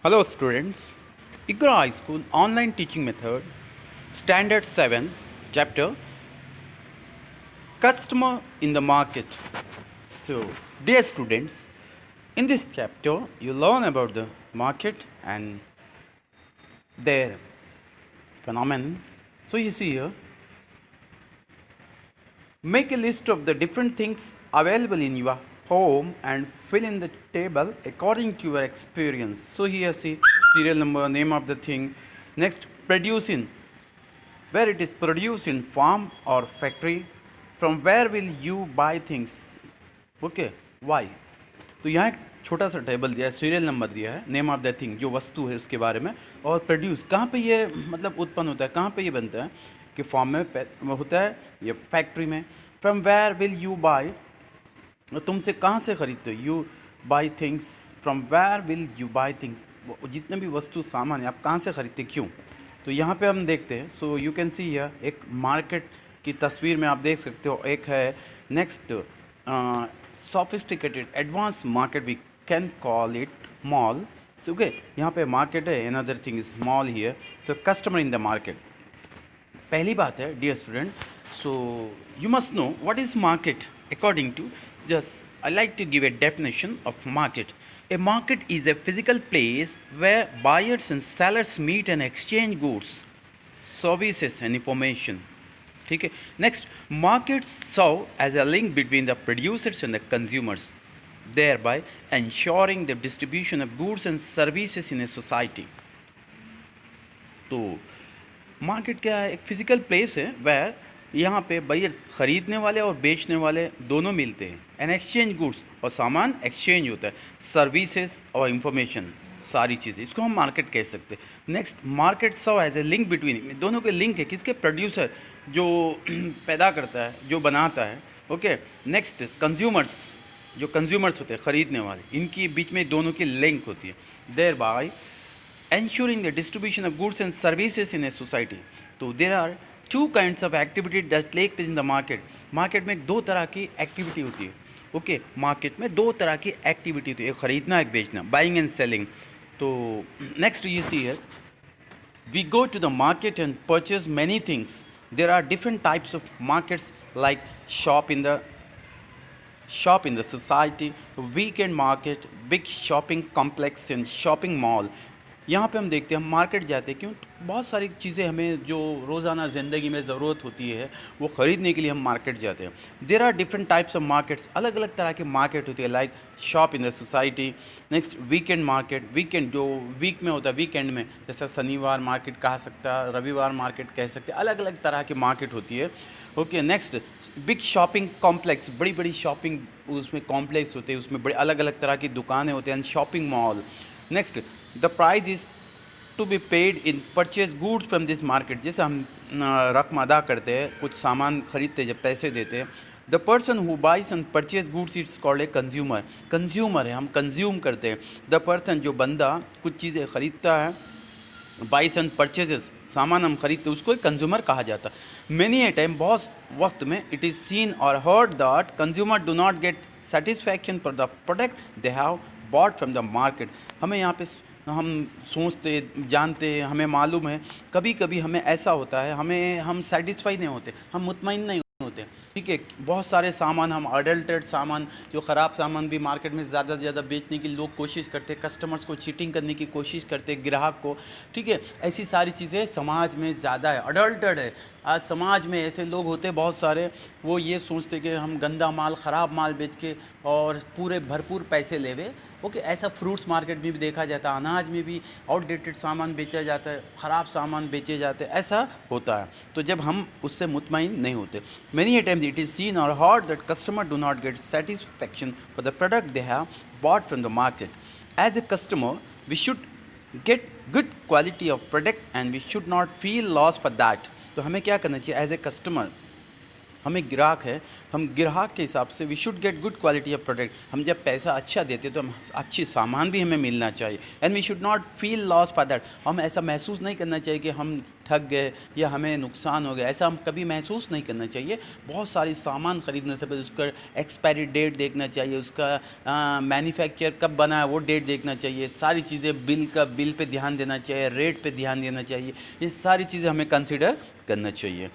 Hello students, IGRA High School Online Teaching Method, Standard 7, Chapter Customer in the Market. So, dear students, in this chapter you learn about the market and their phenomenon. So, you see here, make a list of the different things available in your home and fill in the table according to your experience. So here see serial number, name of the thing. Next, produce in where it is produced in farm or factory. From where will you buy things? Okay why तो यहाँ एक छोटा सा table दिया है, serial number दिया है, name of the thing जो वस्तु है उसके बारे में, और प्रोड्यूस कहाँ पे ये मतलब उत्पन्न होता है, कहाँ पे ये बनता है कि फॉर्म में होता है ये फैक्ट्री में. From where will you buy, तुमसे कहाँ से खरीदते हो, you buy things. From where will you buy things, जितने भी वस्तु सामान है आप कहाँ से खरीदते, क्यों. तो यहाँ पे हम देखते हैं. So you can see here एक मार्केट की तस्वीर में आप देख सकते हो. एक है next sophisticated advanced market, we can call it mall. So okay, यहाँ पे market है, another thing is mall here. So customer in the market. पहली बात है dear student, so you must know what is market according to, just I like to give a definition of market. A market is a physical place where buyers and sellers meet and exchange goods, services and information. ठीक है. Next, market serve as a link between the producers and the consumers, thereby ensuring the distribution of goods and services in a society. तो market क्या है, एक physical place है where यहाँ पे buyer ख़रीदने वाले और बेचने वाले दोनों मिलते हैं, एंड एक्सचेंज गुड्स और सामान एक्सचेंज होता है, सर्विसेज और इंफॉर्मेशन, सारी चीज़ें, इसको हम मार्केट कह सकते हैं. Next, market serve as a link between, दोनों के लिंक है, किसके, प्रोड्यूसर जो पैदा करता है, जो बनाता है. ओके. नेक्स्ट, कंज्यूमर्स, जो कंज्यूमर्स होते हैं ख़रीदने वाले, इनकी बीच में दोनों की लिंक होती है. Thereby ensuring the distribution of goods and services in a society. तो there are two kinds of activity that take place in the market. Market में दो तरह की एक्टिविटी होती है. ओके, मार्केट में दो तरह की एक्टिविटी होती है, एक ख़रीदना एक बेचना, बाइंग एंड सेलिंग. तो नेक्स्ट यू सी है, we go to the market and purchase many things. There are different types of markets like shop in the society, weekend market, big shopping complex and shopping mall. यहाँ पे हम देखते हैं, हम market जाते हैं क्यों, तो बहुत सारी चीज़ें हमें जो रोज़ाना ज़िंदगी में ज़रूरत होती है वो ख़रीदने के लिए हम मार्केट जाते हैं. There are different types of markets, अलग अलग तरह की मार्केट होती है, like shop in the society. Next, weekend market, weekend जो वीक में होता है, वीकेंड में, जैसा शनिवार मार्केट कह सकता है, रविवार मार्केट कह सकते हैं, अलग अलग तरह की मार्केट होती है. Okay. Next, big shopping complex, बड़ी बड़ी शॉपिंग उसमें कॉम्प्लेक्स होते हैं, उसमें बड़े अलग अलग तरह की दुकानें होती हैं, and shopping mall. Next, the price is to be paid in purchase goods from this market, जैसे हम रकम अदा करते हैं, कुछ सामान खरीदते हैं, जब पैसे देते हैं. द पर्सन हु बाइस and purchase goods it's called a consumer. Consumer है, हम कंज्यूम करते हैं. द पर्सन जो बंदा कुछ चीज़ें खरीदता है, बाइस एंड परचेजेस, सामान हम खरीदते हैं, उसको एक कंज्यूमर कहा जाता है. मैनी ए टाइम, बहुत वक्त में, इट इज़ सीन और heard that consumer do not get satisfaction for the product they have bought from the market. हमें यहाँ पे हम सोचते जानते, हमें मालूम है, कभी कभी हमें ऐसा होता है, हम सेटिस्फाई नहीं होते, हम मुतमईन नहीं होते. ठीक है, बहुत सारे सामान, हम अडल्टेड सामान, जो ख़राब सामान भी मार्केट में ज़्यादा से ज़्यादा बेचने की लोग कोशिश करते, कस्टमर्स को चीटिंग करने की कोशिश करते, ग्राहक को. ठीक है, ऐसी सारी चीज़ें समाज में ज़्यादा है, अडल्टेड है. आज समाज में ऐसे लोग होते बहुत सारे, वो ये सोचते कि हम गंदा माल, ख़राब माल बेच के और पूरे भरपूर पैसे लेवे. ओके. ऐसा फ्रूट्स मार्केट में भी देखा जाता है, अनाज में भी आउटडेटेड सामान बेचा जाता है, ख़राब सामान बेचे जाते हैं, ऐसा होता है. तो जब हम उससे मुतमईन नहीं होते, many a times it is seen और heard that customer do not get satisfaction for the product they have bought from the market. As a customer we should get good quality of product and we should not feel loss for that. तो हमें क्या करना चाहिए as a customer, हमें ग्राहक है, हम ग्राहक के हिसाब से we should get good quality of product. हम जब पैसा अच्छा देते तो हम अच्छी सामान भी हमें मिलना चाहिए, and we should not feel loss for that. हम ऐसा महसूस नहीं करना चाहिए कि हम ठग गए या हमें नुकसान हो गया, ऐसा हम कभी महसूस नहीं करना चाहिए। बहुत सारी सामान ख़रीदने से पहले उसका एक्सपायरी डेट देखना चाहिए, उसका मैन्युफैक्चर कब बना है वो डेट देखना चाहिए, सारी चीज़ें बिल पे ध्यान देना चाहिए, रेट पे ध्यान देना चाहिए, ये सारी चीज़ें हमें कंसिडर करना चाहिए।